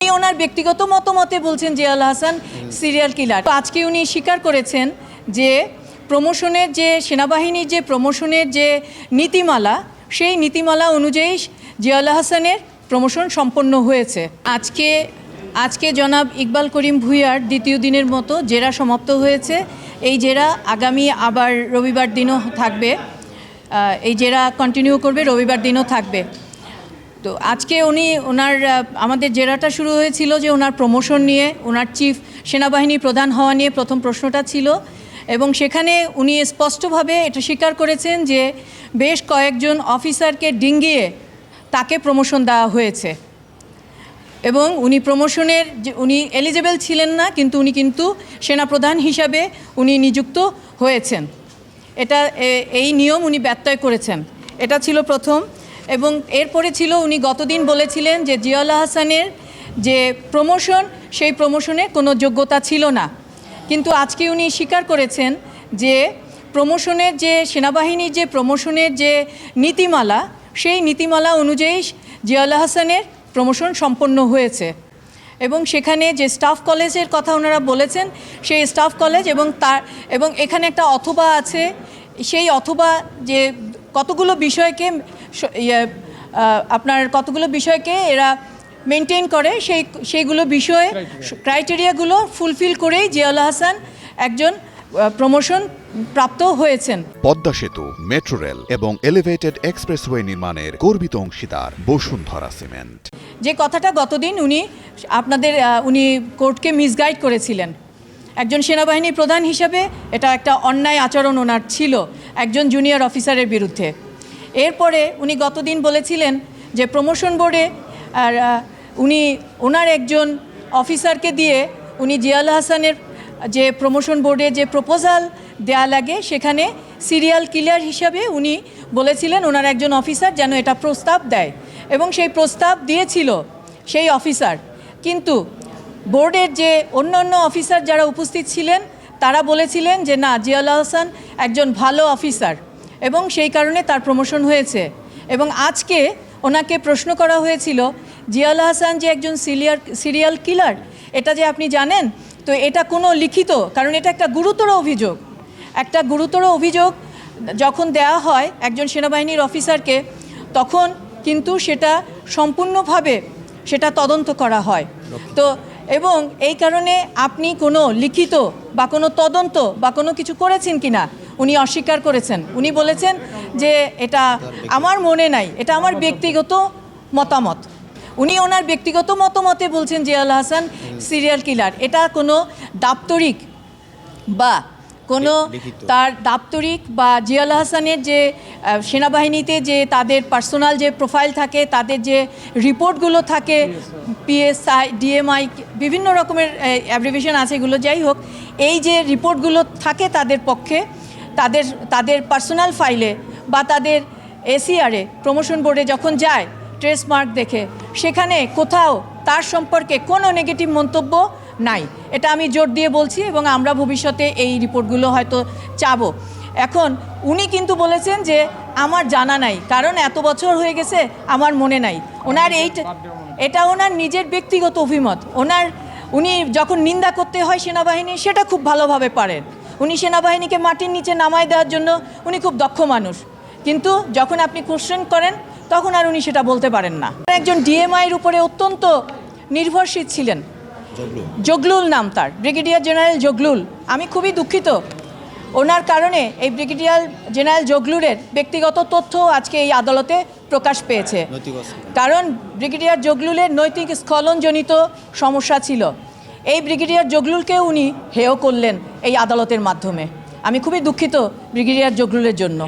ওনার ব্যক্তিগত মতামতে বলছেন Ziaul Hasan serial killer. আজকে উনি স্বীকার করেছেন যে প্রমোশনের যে সেনাবাহিনীর যে প্রমোশনের যে নীতিমালা, সেই নীতিমালা অনুযায়ী জিয়াউল হাসানের প্রমোশন সম্পন্ন হয়েছে। আজকে জনাব ইকবাল করিম ভূঁইয়ার দ্বিতীয় দিনের মতো জেরা সমাপ্ত হয়েছে। এই জেরা আগামী আবার রবিবার দিনও থাকবে, এই জেরা কন্টিনিউ করবে, রবিবার দিনও থাকবে। তো আজকে আমাদের জেরাটা শুরু হয়েছিল যে ওনার প্রমোশন নিয়ে, ওনার চিফ সেনাবাহিনী প্রধান হওয়া নিয়ে প্রথম প্রশ্নটা ছিল, এবং সেখানে উনি স্পষ্টভাবে এটা স্বীকার করেছেন যে বেশ কয়েকজন অফিসারকে ডিঙ্গিয়ে তাকে প্রমোশন দেওয়া হয়েছে, এবং উনি এলিজিবল ছিলেন না, কিন্তু সেনাপ্রধান হিসাবে উনি নিযুক্ত হয়েছেন। এই নিয়ম উনি ব্যত্যয় করেছেন, এটা ছিল প্রথম। এবং এরপরে ছিল উনি গতদিন বলেছিলেন যে জিয়াউল হাসানের যে প্রমোশন, সেই প্রমোশনে কোনো যোগ্যতা ছিল না, কিন্তু আজকে উনি স্বীকার করেছেন যে প্রমোশনের যে সেনাবাহিনীর যে প্রমোশনের যে নীতিমালা, সেই নীতিমালা অনুযায়ী জিয়াউল হাসানের প্রমোশন সম্পন্ন হয়েছে। এবং সেখানে যে স্টাফ কলেজের কথা ওনারা বলেছেন, সেই স্টাফ কলেজ এবং এখানে একটা অথবা আছে, সেই অথবা যে কতগুলো বিষয়কে এরা মেনটেন করে, সেইগুলো বিষয়ে ক্রাইটেরিয়াগুলো ফুলফিল করেই জিয়াউল হাসান একজন প্রমোশন প্রাপ্ত হয়েছেন। পদ্মা সেতু, মেট্রো রেল এবং এলিভেটেড এক্সপ্রেসওয়ে নির্মাণের গর্বিত অংশীদার বসুন্ধরা সিমেন্ট। যে কথাটা গতদিন উনি কোর্টকে মিসগাইড করেছিলেন, একজন সেনাবাহিনী প্রধান হিসাবে এটা একটা অন্যায় আচরণ ওনার ছিল একজন জুনিয়র অফিসারের বিরুদ্ধে। এরপরে উনি গতদিন বলেছিলেন যে প্রমোশন বোর্ডে ওনার একজন অফিসারকে দিয়ে উনি জিয়াউল হাসানের যে প্রমোশন বোর্ডে যে প্রপোজাল দেয়া লাগে, সেখানে সিরিয়াল কিলার হিসাবে উনি বলেছিলেন ওনার একজন অফিসার যেন এটা প্রস্তাব দেয়, এবং সেই প্রস্তাব দিয়েছিল সেই অফিসার। কিন্তু বোর্ডের যে অন্যান্য অফিসার যারা উপস্থিত ছিলেন, তারা বলেছিলেন যে না, জিয়াউল হাসান একজন ভালো অফিসার, এবং সেই কারণে তার প্রমোশন হয়েছে। এবং আজকে ওনাকে প্রশ্ন করা হয়েছিল জিয়াউল হাসান যে একজন সিরিয়াল কিলার, এটা যে আপনি জানেন, তো এটা কোনো লিখিত, কারণ এটা একটা গুরুতর অভিযোগ যখন দেয়া হয় একজন সেনাবাহিনীর অফিসারকে, তখন কিন্তু সেটা সম্পূর্ণভাবে সেটা তদন্ত করা হয়। তো এবং এই কারণে আপনি কোনো লিখিত বা কোনো তদন্ত বা কোনো কিছু করেছেন কিনা উনি অস্বীকার করেছেন। উনি বলেছেন যে এটা আমার মনে নাই, এটা আমার ব্যক্তিগত মতামত। উনি ওনার ব্যক্তিগত মতামতে বলছেন জিয়াউল হাসান সিরিয়াল কিলার। এটা কোনো দাপ্তরিক বা জিয়াউল হাসানের যে সেনাবাহিনীতে যে তাদের পার্সোনাল যে প্রোফাইল থাকে, তাদের যে রিপোর্টগুলো থাকে, PSI, DMI, বিভিন্ন রকমের অ্যাব্রিভিয়েশন আছে, এগুলো যাই হোক, এই যে রিপোর্টগুলো থাকে তাদের পক্ষে, তাদের পার্সোনাল ফাইলে বা তাদের ACR-এ প্রমোশন বোর্ডে যখন যায় ট্রেস মার্ক দেখে, সেখানে কোথাও তার সম্পর্কে কোনো নেগেটিভ মন্তব্য নাই। এটা আমি জোর দিয়ে বলছি, এবং আমরা ভবিষ্যতে এই রিপোর্টগুলো হয়তো চাবো। এখন উনি কিন্তু বলেছেন যে আমার জানা নাই, কারণ এত বছর হয়ে গেছে, আমার মনে নাই। এটা ওনার নিজের ব্যক্তিগত অভিমত। উনি যখন নিন্দা করতে হয় সেনাবাহিনী, সেটা খুব ভালোভাবে পারেন। উনি সেনাবাহিনীকে মাটির নিচে নামায় দেওয়ার জন্য উনি খুব দক্ষ মানুষ, কিন্তু যখন আপনি কোশ্চেন করেন তখন আর উনি সেটা বলতে পারেন না। একজন DMI-এর উপরে অত্যন্ত নির্ভরশীল ছিলেন, জগলুল নাম তার, ব্রিগেডিয়ার জেনারেল জগলুল। আমি খুবই দুঃখিত, ওনার কারণে এই ব্রিগেডিয়ার জেনারেল জগলুলের ব্যক্তিগত তথ্য আজকে এই আদালতে প্রকাশ পেয়েছে, কারণ ব্রিগেডিয়ার জগলুলের নৈতিক স্খলনজনিত সমস্যা ছিল। এই ব্রিগেডিয়ার জগলুলকেও উনি হেয় করলেন এই আদালতের মাধ্যমে। আমি খুবই দুঃখিত ব্রিগেডিয়ার জগলুলের জন্য।